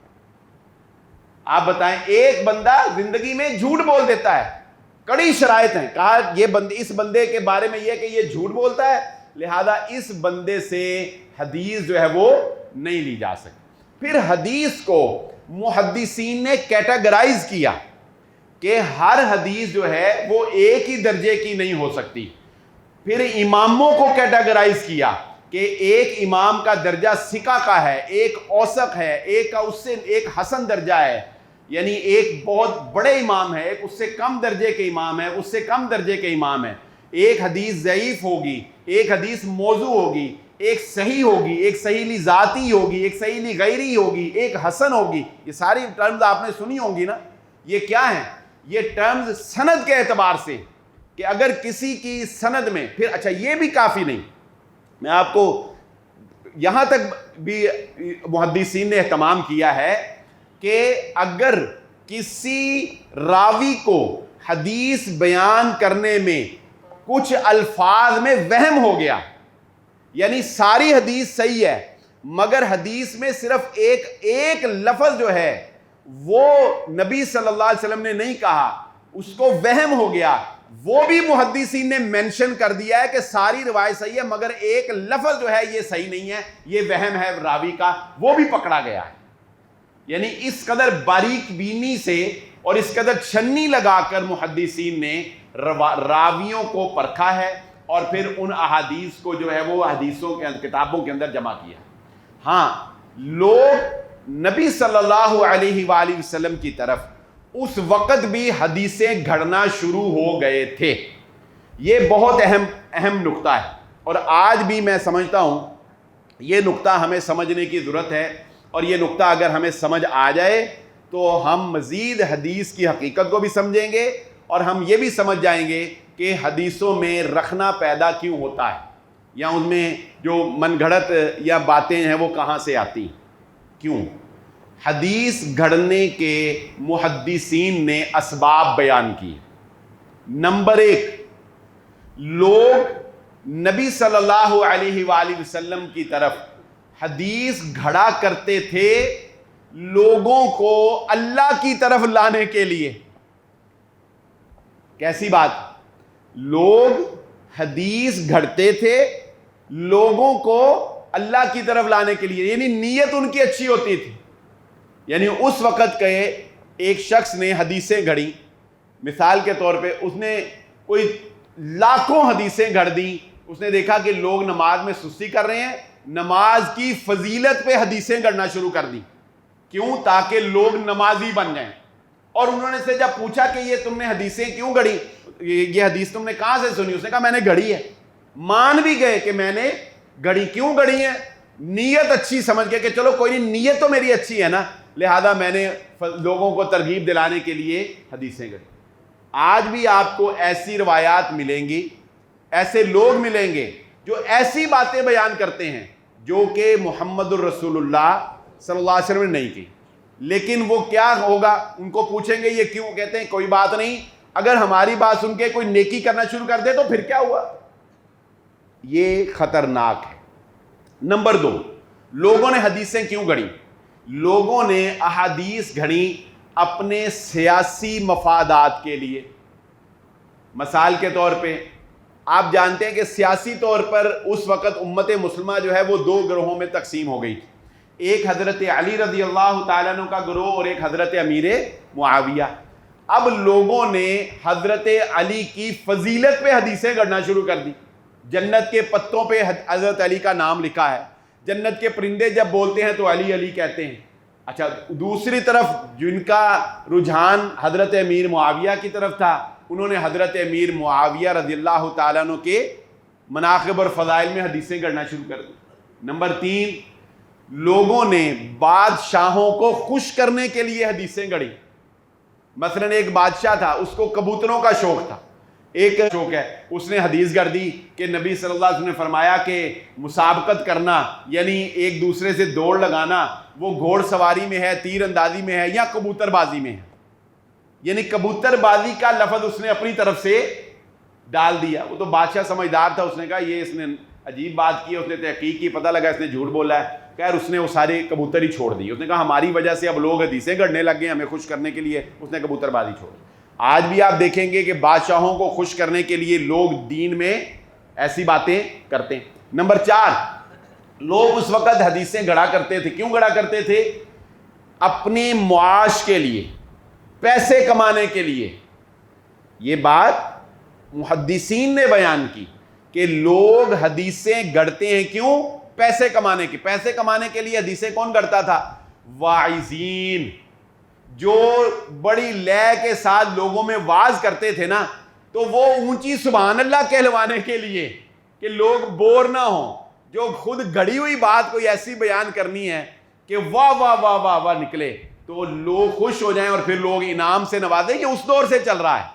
A: آپ بتائیں، ایک بندہ زندگی میں جھوٹ بول دیتا ہے، کڑی شرائط ہیں، کہا یہ اس بندے کے بارے میں یہ کہ یہ جھوٹ بولتا ہے، لہذا اس بندے سے حدیث جو ہے وہ نہیں لی جا سکتی۔ پھر حدیث کو محدثین نے کیٹاگرائز کیا کہ ہر حدیث جو ہے وہ ایک ہی درجے کی نہیں ہو سکتی۔ پھر اماموں کو کیٹاگرائز کیا کہ ایک امام کا درجہ ثقہ کا ہے، ایک اوثق ہے، ایک کا اس سے ایک حسن درجہ ہے، یعنی ایک بہت بڑے امام ہے، ایک اس سے کم درجے کے امام ہے، اس سے کم درجے کے امام ہے، ایک حدیث ضعیف ہوگی، ایک حدیث موضوع ہوگی، ایک صحیح ہوگی، ایک صحیح لی ذاتی ہوگی، ایک صحیح لی غیری ہوگی، ایک حسن ہوگی۔ یہ ساری ٹرمز آپ نے سنی ہوں گی نا، یہ کیا ہیں؟ یہ ٹرمز سند کے اعتبار سے، کہ اگر کسی کی سند میں، پھر اچھا یہ بھی کافی نہیں، میں آپ کو یہاں تک بھی محدثین نے اہتمام کیا ہے کہ اگر کسی راوی کو حدیث بیان کرنے میں کچھ الفاظ میں وہم ہو گیا، یعنی ساری حدیث صحیح ہے مگر حدیث میں صرف ایک لفظ جو ہے وہ نبی صلی اللہ علیہ وسلم نے نہیں کہا، اس کو وہم ہو گیا، وہ بھی محدثین نے مینشن کر دیا ہے کہ ساری روایت صحیح ہے مگر ایک لفظ جو ہے یہ صحیح نہیں ہے, یہ وہم ہے راوی کا, وہ بھی پکڑا گیا ہے. یعنی اس قدر باریک بینی سے اور اس قدر چھنی لگا کر محدثین نے راویوں کو پرکھا ہے اور پھر ان احادیث کو جو ہے وہ حدیثوں کے کتابوں کے اندر جمع کیا. ہاں, لوگ نبی صلی اللہ علیہ وآلہ وسلم کی طرف اس وقت بھی حدیثیں گھڑنا شروع ہو گئے تھے. یہ بہت اہم نقطہ ہے اور آج بھی میں سمجھتا ہوں یہ نقطہ ہمیں سمجھنے کی ضرورت ہے, اور یہ نقطہ اگر ہمیں سمجھ آ جائے تو ہم مزید حدیث کی حقیقت کو بھی سمجھیں گے اور ہم یہ بھی سمجھ جائیں گے کہ حدیثوں میں رکھنا پیدا کیوں ہوتا ہے, یا ان میں جو من گھڑت یا باتیں ہیں وہ کہاں سے آتی ہیں, کیوں. حدیث گھڑنے کے محدثین نے اسباب بیان کی. نمبر 1, لوگ نبی صلی اللہ علیہ وآلہ وسلم کی طرف حدیث گھڑا کرتے تھے لوگوں کو اللہ کی طرف لانے کے لیے. کیسی بات؟ لوگ حدیث گھڑتے تھے لوگوں کو اللہ کی طرف لانے کے لیے, یعنی نیت ان کی اچھی ہوتی تھی. یعنی اس وقت کے ایک شخص نے حدیثیں گھڑی, مثال کے طور پہ اس نے کوئی لاکھوں حدیثیں گھڑ دیں, اس نے دیکھا کہ لوگ نماز میں سستی کر رہے ہیں, نماز کی فضیلت پہ حدیثیں گھڑنا شروع کر دی. کیوں؟ تاکہ لوگ نمازی بن جائیں. اور انہوں نے سے جب پوچھا کہ یہ تم نے حدیثیں کیوں گھڑی, یہ حدیث تم نے کہاں سے سنی, اس نے کہا میں نے گھڑی ہے. مان بھی گئے کہ میں نے گھڑی. کیوں گھڑی ہے؟ نیت اچھی سمجھ کے کہ چلو کوئی نہیں, نیت تو میری اچھی ہے نا, لہذا میں نے لوگوں کو ترغیب دلانے کے لیے حدیثیں گھڑی. آج بھی آپ کو ایسی روایات ملیں گی, ایسے لوگ ملیں گے جو ایسی باتیں بیان کرتے ہیں جو کہ محمد الرسول اللہ صلی اللہ علیہ وسلم نے نہیں کی. لیکن وہ کیا ہوگا, ان کو پوچھیں گے یہ کیوں, کہتے ہیں کوئی بات نہیں, اگر ہماری بات سن کے کوئی نیکی کرنا شروع کر دے تو پھر کیا ہوا. یہ خطرناک ہے. نمبر 2, لوگوں نے حدیثیں کیوں گھڑی؟ لوگوں نے احادیث گھڑی اپنے سیاسی مفادات کے لیے. مثال کے طور پہ آپ جانتے ہیں کہ سیاسی طور پر اس وقت امت مسلمہ جو ہے وہ 2 گروہوں میں تقسیم ہو گئی. ایک حضرت علی رضی اللہ تعالیٰ عنہ کا گروہ اور ایک حضرت امیر معاویہ. اب لوگوں نے حضرت علی کی فضیلت پہ حدیثیں گھڑنا شروع کر دی. جنت کے پتوں پہ حضرت علی کا نام لکھا ہے, جنت کے پرندے جب بولتے ہیں تو علی علی کہتے ہیں. اچھا, دوسری طرف جن کا رجحان حضرت امیر معاویہ کی طرف تھا, انہوں نے حضرت امیر معاویہ رضی اللہ تعالیٰ عنہ کے مناقب اور فضائل میں حدیثیں گھڑنا شروع کر دی. نمبر 3, لوگوں نے بادشاہوں کو خوش کرنے کے لیے حدیثیں گھڑی. مثلا ایک بادشاہ تھا, اس کو کبوتروں کا شوق تھا, ایک شوق ہے, اس نے حدیث گھڑ دی کہ نبی صلی اللہ علیہ وسلم نے فرمایا کہ مسابقت کرنا یعنی ایک دوسرے سے دوڑ لگانا وہ گھوڑ سواری میں ہے, تیر اندازی میں ہے یا کبوتر بازی میں ہے. یعنی کبوتر بازی کا لفظ اس نے اپنی طرف سے ڈال دیا. وہ تو بادشاہ سمجھدار تھا, اس نے کہا یہ اس نے عجیب بات کی, اس نے تحقیق کی, پتہ لگا اس نے جھوٹ بولا ہے. خیر اس نے وہ سارے کبوتر ہی چھوڑ دی. اس نے کہا ہماری وجہ سے اب لوگ حدیثیں گھڑنے لگ گئے, ہمیں خوش کرنے کے لیے اس نے کبوتر بازی چھوڑ دی. آج بھی آپ دیکھیں گے کہ بادشاہوں کو خوش کرنے کے لیے لوگ دین میں ایسی باتیں کرتے ہیں. نمبر 4, لوگ اس وقت حدیثیں گھڑا کرتے تھے. کیوں گھڑا کرتے تھے؟ اپنے معاش کے لیے, پیسے کمانے کے لیے. یہ بات محدثین نے بیان کی کہ لوگ حدیثیں گھڑتے ہیں کیوں؟ پیسے کمانے کے. پیسے کمانے کے لیے حدیثیں کون گھڑتا تھا؟ واعظین, جو بڑی لے کے ساتھ لوگوں میں واعظ کرتے تھے نا, تو وہ اونچی سبحان اللہ کہلوانے کے لیے کہ لوگ بور نہ ہوں, جو خود گھڑی ہوئی بات کوئی ایسی بیان کرنی ہے کہ واہ واہ واہ واہ واہ نکلے تو لوگ خوش ہو جائیں اور پھر لوگ انعام سے نوازیں. یہ اس دور سے چل رہا ہے,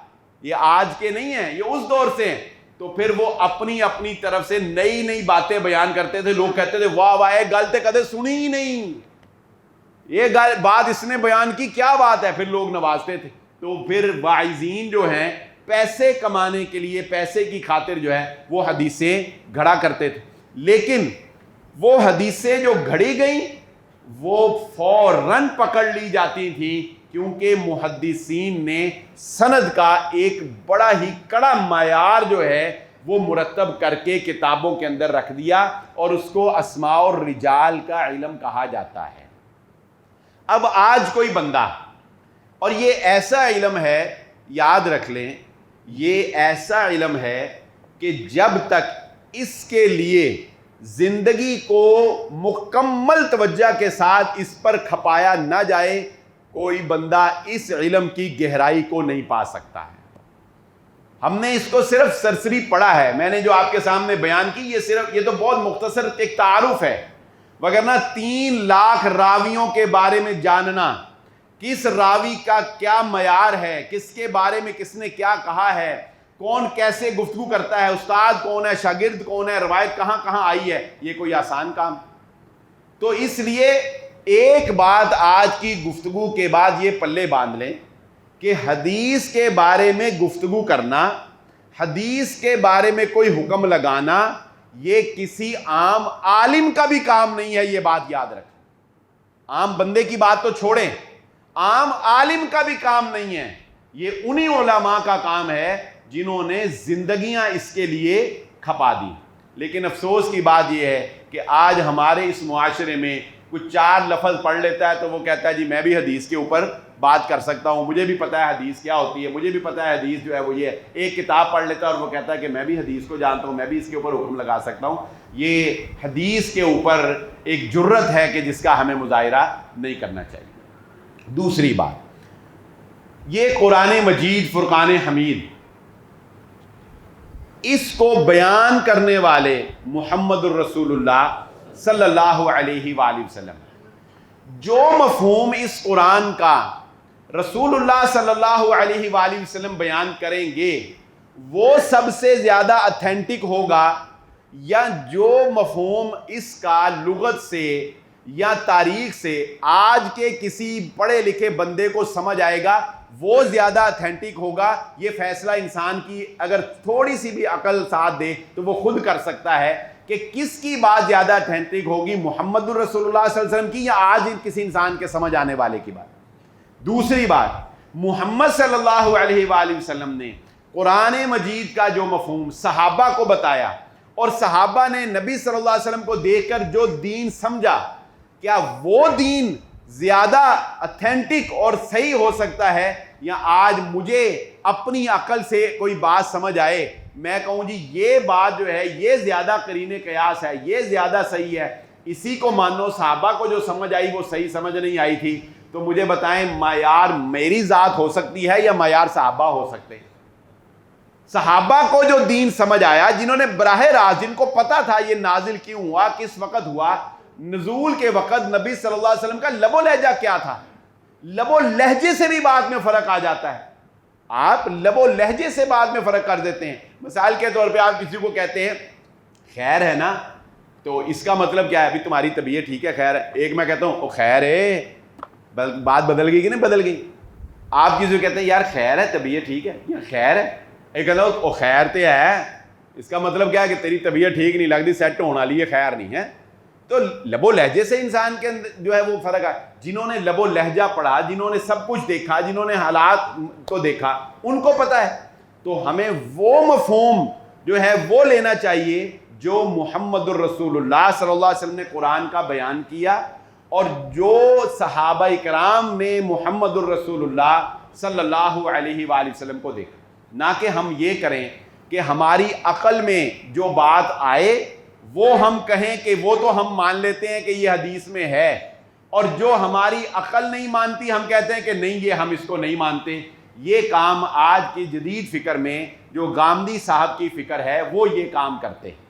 A: یہ آج کے نہیں ہیں, یہ اس دور سے ہیں. تو پھر وہ اپنی طرف سے نئی نئی باتیں بیان کرتے تھے. لوگ کہتے تھے واہ واہ گل تے کدے سنی ہی نہیں, یہ بات اس نے بیان کی, کیا بات ہے. پھر لوگ نوازتے تھے. تو پھر واعظین جو ہیں پیسے کمانے کے لیے, پیسے کی خاطر جو ہے وہ حدیثیں گھڑا کرتے تھے. لیکن وہ حدیثیں جو گھڑی گئیں وہ فوراً پکڑ لی جاتی تھیں کیونکہ محدثین نے سند کا ایک بڑا ہی کڑا معیار جو ہے وہ مرتب کر کے کتابوں کے اندر رکھ دیا اور اس کو اسماء الرجال کا علم کہا جاتا ہے۔ اب آج کوئی بندہ، اور یہ ایسا علم ہے، یاد رکھ لیں، یہ ایسا علم ہے کہ جب تک اس کے لیے زندگی کو مکمل توجہ کے ساتھ اس پر کھپایا نہ جائے، کوئی بندہ اس علم کی گہرائی کو نہیں پا سکتا ہے۔ ہم نے اس کو صرف سرسری پڑھا ہے، میں نے جو آپ کے سامنے بیان کی یہ تو بہت مختصر ایک تعارف ہے، وگرنہ 3 لاکھ راویوں کے بارے میں جاننا، کس راوی کا کیا معیار ہے، کس کے بارے میں کس نے کیا کہا ہے، کون کیسے گفتگو کرتا ہے، استاد کون ہے، شاگرد کون ہے، روایت کہاں کہاں آئی ہے، یہ کوئی آسان کام؟ تو اس لیے ایک بات آج کی گفتگو کے بعد یہ پلے باندھ لیں کہ حدیث کے بارے میں گفتگو کرنا، حدیث کے بارے میں کوئی حکم لگانا، یہ کسی عام عالم کا بھی کام نہیں ہے، یہ بات یاد رکھیں۔ عام بندے کی بات تو چھوڑیں، عام عالم کا بھی کام نہیں ہے، یہ انہی علماء کا کام ہے جنہوں نے زندگیاں اس کے لیے کھپا دی۔ لیکن افسوس کی بات یہ ہے کہ آج ہمارے اس معاشرے میں کچھ 4 لفظ پڑھ لیتا ہے تو وہ کہتا ہے جی میں بھی حدیث کے اوپر بات کر سکتا ہوں، مجھے بھی پتہ ہے حدیث کیا ہوتی ہے، مجھے بھی پتہ ہے حدیث جو ہے وہ یہ، ایک کتاب پڑھ لیتا ہے اور وہ کہتا ہے کہ میں بھی حدیث کو جانتا ہوں، میں بھی اس کے اوپر حکم لگا سکتا ہوں۔ یہ حدیث کے اوپر ایک جرت ہے کہ جس کا ہمیں مظاہرہ نہیں کرنا چاہیے۔ دوسری بات، یہ قرآن مجید فرقان حمید، اس کو بیان کرنے والے محمد الرسول اللہ صلی اللہ علیہ وآلہ وسلم، جو مفہوم اس قرآن کا رسول اللہ صلی اللہ علیہ وآلہ وسلم بیان کریں گے وہ سب سے زیادہ اتھینٹک ہوگا، یا جو مفہوم اس کا لغت سے یا تاریخ سے آج کے کسی پڑھے لکھے بندے کو سمجھ آئے گا وہ زیادہ اتھینٹک ہوگا؟ یہ فیصلہ انسان کی اگر تھوڑی سی بھی عقل ساتھ دے تو وہ خود کر سکتا ہے کہ کس کی بات زیادہ اتھینٹک ہوگی، محمد الرسول اللہ صلی اللہ علیہ وسلم کی یا آج کسی انسان کے سمجھ آنے والے کی بات۔ دوسری بات، محمد صلی اللہ علیہ وآلہ وسلم نے قرآن مجید کا جو مفہوم صحابہ کو بتایا اور صحابہ نے نبی صلی اللہ علیہ وسلم کو دیکھ کر جو دین سمجھا، کیا وہ دین زیادہ اتھینٹک اور صحیح ہو سکتا ہے، یا آج مجھے اپنی عقل سے کوئی بات سمجھ آئے میں کہوں جی یہ بات جو ہے یہ زیادہ قرین قیاس ہے، یہ زیادہ صحیح ہے، اسی کو مانو، صحابہ کو جو سمجھ آئی وہ صحیح سمجھ نہیں آئی تھی؟ تو مجھے بتائیں معیار میری ذات ہو سکتی ہے یا معیار صحابہ ہو سکتے ہیں؟ صحابہ کو جو دین سمجھ آیا، جنہوں نے براہ راست، جن کو پتا تھا یہ نازل کیوں ہوا، کس وقت ہوا، نزول کے وقت نبی صلی اللہ علیہ وسلم کا لب و لہجہ کیا تھا، لب و لہجے سے بھی بات میں فرق آ جاتا ہے۔ آپ لب و لہجے سے بات میں فرق کر دیتے ہیں۔ مثال کے طور پہ آپ کسی کو کہتے ہیں خیر ہے نا، تو اس کا مطلب کیا ہے؟ ابھی تمہاری طبیعت ٹھیک ہے، خیر ہے۔ ایک میں کہتا ہوں او خیر ہے، بات بدل گئی کہ نہیں بدل گئی؟ آپ کسی کو کہتے ہیں یار خیر ہے، طبیعت ٹھیک ہے، یا خیر ہے، ایک کہتا ہوں او خیر تے ہے، اس کا مطلب کیا ہے کہ تیری طبیعت ٹھیک نہیں لگتی، سیٹ ہونے والی ہے، خیر نہیں ہے۔ تو لب و لہجے سے انسان کے اندر جو ہے وہ فرق ہے۔ جنہوں نے لب و لہجہ پڑھا، جنہوں نے سب کچھ دیکھا، جنہوں نے حالات کو دیکھا، ان کو پتہ ہے۔ تو ہمیں وہ مفہوم جو ہے وہ لینا چاہیے جو محمد الرسول اللہ صلی اللہ علیہ وسلم نے قرآن کا بیان کیا اور جو صحابہ کرام نے محمد الرسول اللہ صلی اللہ علیہ وآلہ وسلم کو دیکھا، نہ کہ ہم یہ کریں کہ ہماری عقل میں جو بات آئے وہ ہم کہیں کہ وہ تو ہم مان لیتے ہیں کہ یہ حدیث میں ہے، اور جو ہماری عقل نہیں مانتی ہم کہتے ہیں کہ نہیں یہ ہم اس کو نہیں مانتے۔ یہ کام آج کی جدید فکر میں جو گامدی صاحب کی فکر ہے وہ یہ کام کرتے ہیں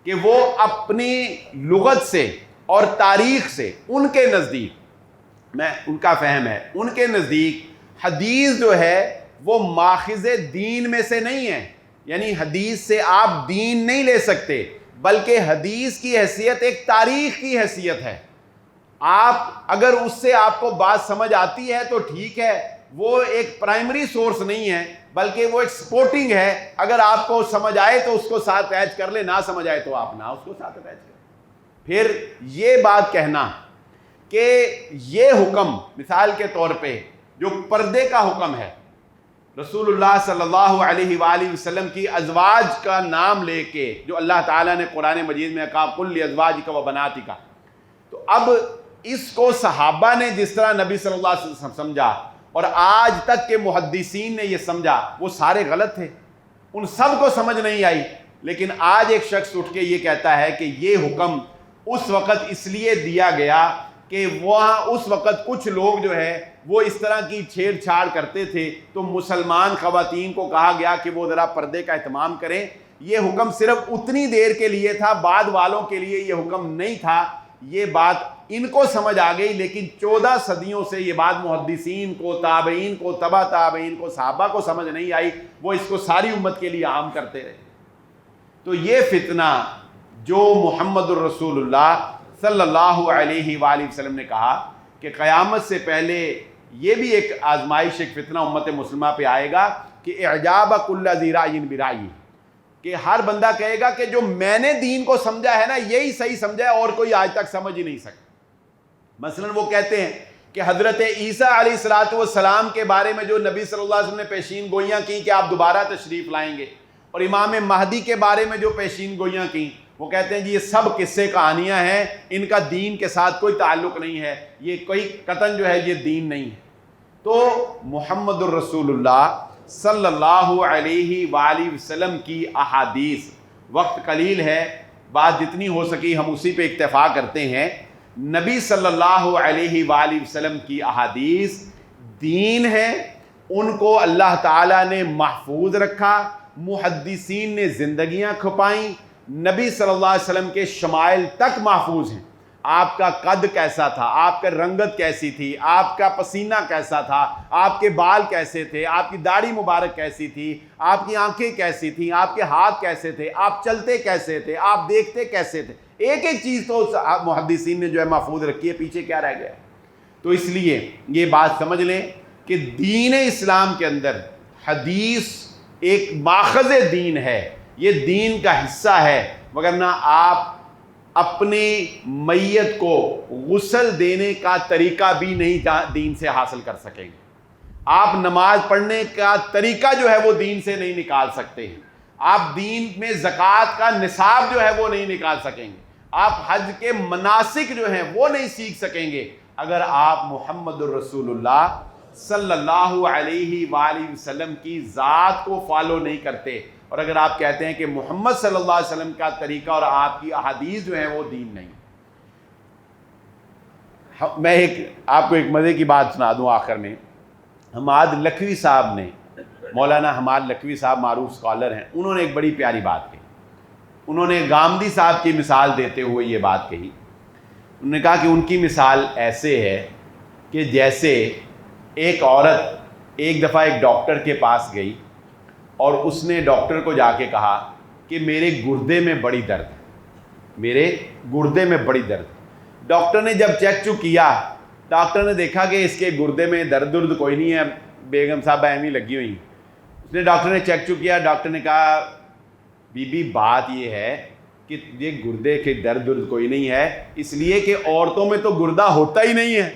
A: کہ وہ اپنی لغت سے اور تاریخ سے، ان کے نزدیک، میں ان کا فہم ہے، ان کے نزدیک حدیث جو ہے وہ ماخذ دین میں سے نہیں ہے، یعنی حدیث سے آپ دین نہیں لے سکتے، بلکہ حدیث کی حیثیت ایک تاریخ کی حیثیت ہے۔ آپ اگر اس سے آپ کو بات سمجھ آتی ہے تو ٹھیک ہے، وہ ایک پرائمری سورس نہیں ہے بلکہ وہ ایک سپورٹنگ ہے۔ اگر آپ کو سمجھ آئے تو اس کو ساتھ اٹیچ کر لے، نہ سمجھ آئے تو آپ نہ اس کو ساتھ اٹیچ کریں۔ پھر یہ بات کہنا کہ یہ حکم، مثال کے طور پہ جو پردے کا حکم ہے، رسول اللہ صلی اللہ علیہ وآلہ وسلم کی ازواج کا نام لے کے جو اللہ تعالیٰ نے قرآن مجید میں کہا قل لازواجک و بناتک، تو اب اس کو صحابہ نے جس طرح نبی صلی اللہ علیہ وسلم سمجھا اور آج تک کے محدثین نے یہ سمجھا، وہ سارے غلط تھے، ان سب کو سمجھ نہیں آئی. لیکن آج ایک شخص اٹھ کے یہ کہتا ہے کہ یہ حکم اس وقت اس لیے دیا گیا کہ وہاں اس وقت کچھ لوگ جو ہے وہ اس طرح کی چھیڑ چھاڑ کرتے تھے، تو مسلمان خواتین کو کہا گیا کہ وہ ذرا پردے کا اہتمام کریں. یہ حکم صرف اتنی دیر کے لیے تھا، بعد والوں کے لیے یہ حکم نہیں تھا. یہ بات ان کو سمجھ آ گئی، لیکن 14 صدیوں سے یہ بات محدثین کو، تابعین کو، تبع تابعین کو، صحابہ کو سمجھ نہیں آئی. وہ اس کو ساری امت کے لیے عام کرتے رہے. تو یہ فتنہ جو محمد الرسول اللہ صلی اللہ علیہ وآلہ وسلم نے کہا کہ قیامت سے پہلے یہ بھی ایک آزمائش، ایک فتنہ امت مسلمہ پہ آئے گا کہ اعجاب کل ذی رأی برأیہ، کہ ہر بندہ کہے گا کہ جو میں نے دین کو سمجھا ہے نا یہی صحیح سمجھا ہے، اور کوئی آج تک سمجھ ہی نہیں سکتا. مثلا وہ کہتے ہیں کہ حضرت عیسیٰ علیہ السلام کے بارے میں جو نبی صلی اللہ علیہ وسلم نے پیشین گوئیاں کی کہ آپ دوبارہ تشریف لائیں گے، اور امام مہدی کے بارے میں جو پیشین گوئیاں کی، وہ کہتے ہیں جی یہ سب قصے کہانیاں ہیں، ان کا دین کے ساتھ کوئی تعلق نہیں ہے، یہ کوئی قطعاً جو ہے یہ دین نہیں ہے. تو محمد الرسول اللہ صلی اللہ علیہ وآلہ وسلم کی احادیث، وقت قلیل ہے، بات جتنی ہو سکی ہم اسی پہ اکتفا کرتے ہیں. نبی صلی اللہ علیہ وآلہ وسلم کی احادیث دین ہے، ان کو اللہ تعالیٰ نے محفوظ رکھا، محدثین نے زندگیاں کھپائیں، نبی صلی اللہ علیہ وسلم کے شمائل تک محفوظ ہیں. آپ کا قد کیسا تھا، آپ کا رنگت کیسی تھی، آپ کا پسینہ کیسا تھا، آپ کے بال کیسے تھے، آپ کی داڑھی مبارک کیسی تھی، آپ کی آنکھیں کیسی تھیں، آپ کے ہاتھ کیسے تھے، آپ چلتے کیسے تھے، آپ دیکھتے کیسے تھے، ایک ایک چیز تو محدثین نے جو ہے محفوظ رکھی ہے، پیچھے کیا رہ گیا. تو اس لیے یہ بات سمجھ لیں کہ دین اسلام کے اندر حدیث ایک ماخذ دین ہے، یہ دین کا حصہ ہے، وگرنہ آپ اپنی میت کو غسل دینے کا طریقہ بھی نہیں دین سے حاصل کر سکیں گے. آپ نماز پڑھنے کا طریقہ جو ہے وہ دین سے نہیں نکال سکتے ہیں. آپ دین میں زکوٰۃ کا نصاب جو ہے وہ نہیں نکال سکیں گے. آپ حج کے مناسک جو ہیں وہ نہیں سیکھ سکیں گے اگر آپ محمد الرسول اللہ صلی اللہ علیہ وآلہ وسلم کی ذات کو فالو نہیں کرتے. اور اگر آپ کہتے ہیں کہ محمد صلی اللہ علیہ وسلم کا طریقہ اور آپ کی احادیث جو ہیں وہ دین نہیں. میں آپ کو ایک مزے کی بات سنا دوں آخر میں. حماد لکھوی صاحب نے، مولانا حماد لکھوی صاحب معروف اسکالر ہیں، انہوں نے ایک بڑی پیاری بات کہی. انہوں نے گامدی صاحب کی مثال دیتے ہوئے یہ بات کہی. انہوں نے کہا کہ ان کی مثال ایسے ہے کہ جیسے ایک عورت ایک دفعہ ایک ڈاکٹر کے پاس گئی اور اس نے ڈاکٹر کو جا کے کہا کہ میرے گردے میں بڑی درد ہے، میرے گردے میں بڑی درد. ڈاکٹر نے جب چیک کیا، ڈاکٹر نے دیکھا کہ اس کے گردے میں درد کوئی نہیں ہے، بیگم صاحبہ ایویں لگی ہوئی. اس نے ڈاکٹر نے چیک کیا، ڈاکٹر نے کہا بی بی بات یہ ہے کہ یہ گردے کے درد کوئی نہیں ہے، اس لیے کہ عورتوں میں تو گردہ ہوتا ہی نہیں ہے.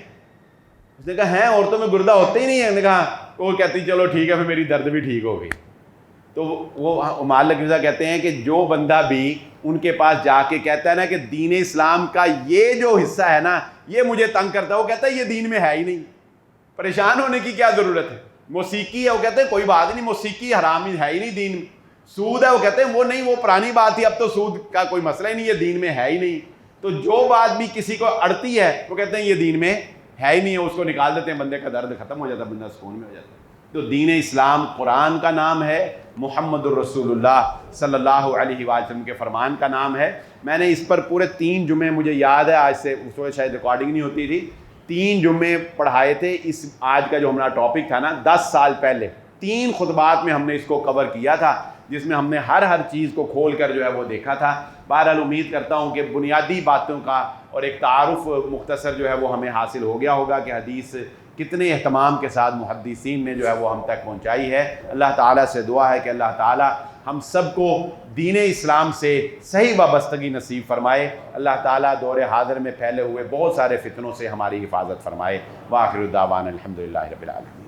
A: اس نے کہا ہیں عورتوں میں گردہ ہوتا ہی نہیں ہے. نے کہا وہ کہتی چلو ٹھیک ہے پھر میری درد بھی ٹھیک ہو گئی. تو وہ حماد لکھوی صاحب کہتے ہیں کہ جو بندہ بھی ان کے پاس جا کے کہتا ہے نا کہ دین اسلام کا یہ جو حصہ ہے نا یہ مجھے تنگ کرتا ہے، وہ کہتا ہے یہ دین میں ہے ہی نہیں، پریشان ہونے کی کیا ضرورت ہے. موسیقی ہے، وہ کہتے ہیں کوئی بات نہیں، موسیقی حرام ہے ہی نہیں دین میں. سود ہے، وہ کہتے ہیں وہ نہیں، وہ پرانی بات تھی، اب تو سود کا کوئی مسئلہ ہی نہیں، یہ دین میں ہے ہی نہیں. تو جو بات بھی کسی کو اڑتی ہے وہ کہتے ہیں یہ دین میں ہے ہی نہیں ہے، اس کو نکال دیتے ہیں، بندے کا درد ختم ہو جاتا ہے، بندہ سکون میں ہو جاتا ہے. تو دین اسلام قرآن کا نام ہے، محمد الرسول اللہ صلی اللہ علیہ وسلم کے فرمان کا نام ہے. میں نے اس پر پورے 3 جمعے مجھے یاد ہے، آج سے اس وقت شاید ریکارڈنگ نہیں ہوتی تھی، 3 جمعے پڑھائے تھے. اس آج کا جو ہمارا ٹاپک تھا نا 10 سال پہلے 3 خطبات میں ہم نے اس کو کور کیا تھا، جس میں ہم نے ہر چیز کو کھول کر جو ہے وہ دیکھا تھا. بہرحال امید کرتا ہوں کہ بنیادی باتوں کا اور ایک تعارف مختصر جو ہے وہ ہمیں حاصل ہو گیا ہوگا کہ حدیث کتنے اہتمام کے ساتھ محدثین نے جو ہے وہ ہم تک پہنچائی ہے. اللہ تعالیٰ سے دعا ہے کہ اللہ تعالیٰ ہم سب کو دین اسلام سے صحیح وابستگی نصیب فرمائے۔ اللہ تعالیٰ دور حاضر میں پھیلے ہوئے بہت سارے فتنوں سے ہماری حفاظت فرمائے۔ وآخر دعوانا الحمدللہ رب العالمین۔